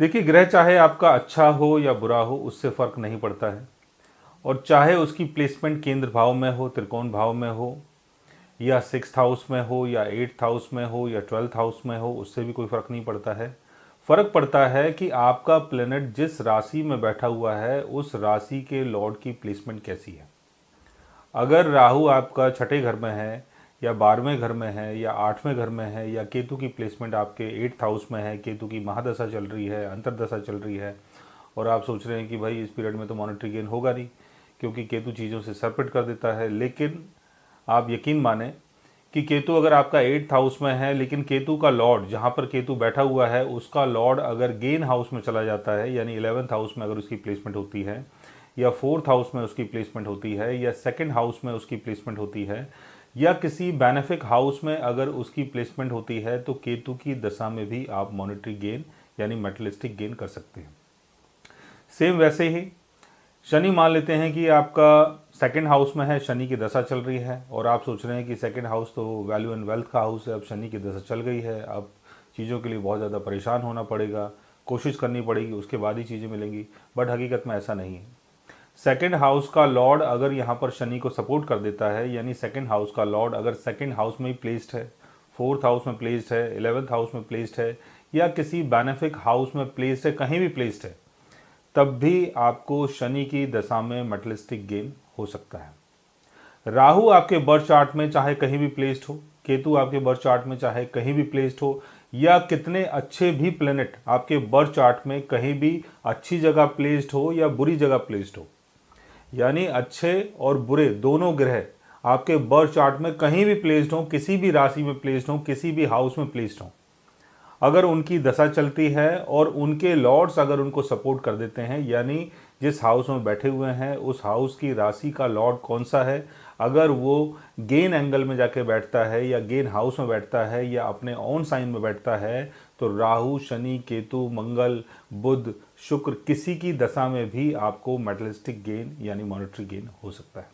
देखिए, ग्रह चाहे आपका अच्छा हो या बुरा हो उससे फ़र्क नहीं पड़ता है, और चाहे उसकी प्लेसमेंट केंद्र भाव में हो, त्रिकोण भाव में हो, या 6th हाउस में हो, या 8th हाउस में हो, या 12th हाउस में हो, उससे भी कोई फ़र्क नहीं पड़ता है। फ़र्क पड़ता है कि आपका प्लैनेट जिस राशि में बैठा हुआ है उस राशि के लॉर्ड की प्लेसमेंट कैसी है। अगर राहु आपका छठे घर में है, या 12वें घर में है, या 8वें घर में है, या केतु की प्लेसमेंट आपके 8th हाउस में है, केतु की महादशा चल रही है, अंतर्दशा चल रही है, और आप सोच रहे हैं कि भाई इस पीरियड में तो मॉनेटरी गेन होगा नहीं क्योंकि केतु चीज़ों से सरपिट कर देता है, लेकिन आप यकीन माने कि केतु अगर आपका 8th हाउस में है, लेकिन केतु का लॉर्ड जहाँ पर केतु बैठा हुआ है उसका लॉर्ड अगर गेन हाउस में चला जाता है, यानी 11th हाउस में अगर उसकी प्लेसमेंट होती है, या 4th हाउस में उसकी प्लेसमेंट होती है, या 2nd हाउस में उसकी प्लेसमेंट होती है, या किसी बेनिफिक हाउस में अगर उसकी प्लेसमेंट होती है, तो केतु की दशा में भी आप मॉनेटरी गेन यानी मेटलिस्टिक गेन कर सकते हैं। सेम वैसे ही शनि मान लेते हैं कि आपका 2nd हाउस में है, शनि की दशा चल रही है, और आप सोच रहे हैं कि 2nd हाउस तो वैल्यू एंड वेल्थ का हाउस है, अब शनि की दशा चल गई है, अब चीज़ों के लिए बहुत ज़्यादा परेशान होना पड़ेगा, कोशिश करनी पड़ेगी, उसके बाद ही चीज़ें मिलेंगी। बट हकीकत में ऐसा नहीं है। 2nd हाउस का लॉर्ड अगर यहाँ पर शनि को सपोर्ट कर देता है, यानी 2nd हाउस का लॉर्ड अगर 2nd हाउस में ही प्लेस्ड है, 4th हाउस में प्लेस्ड है, 11th हाउस में प्लेस्ड है, या किसी बेनिफिक हाउस में प्लेस्ड है, कहीं भी प्लेस्ड है, तब भी आपको शनि की दशा में मेटलिस्टिक गेन हो सकता है। राहु आपके बर्थ चार्ट में चाहे कहीं भी प्लेस्ड हो, केतु आपके बर्थ चार्ट में चाहे कहीं भी प्लेस्ड हो, या कितने अच्छे भी प्लेनेट आपके बर्थ चार्ट में कहीं भी अच्छी जगह प्लेस्ड हो या बुरी जगह प्लेस्ड हो, यानी अच्छे और बुरे दोनों ग्रह आपके बर्थ चार्ट में कहीं भी प्लेस्ड हो, किसी भी राशि में प्लेस्ड हो, किसी भी हाउस में प्लेस्ड हो, अगर उनकी दशा चलती है और उनके लॉर्ड्स अगर उनको सपोर्ट कर देते हैं, यानी जिस हाउस में बैठे हुए हैं उस हाउस की राशि का लॉर्ड कौन सा है, अगर वो गेन एंगल में जाके बैठता है या गेन हाउस में बैठता है या अपने ऑन साइन में बैठता है, तो राहु, शनि, केतु, मंगल, बुध, शुक्र किसी की दशा में भी आपको मेटलिस्टिक गेन यानी मॉनेटरी गेन हो सकता है।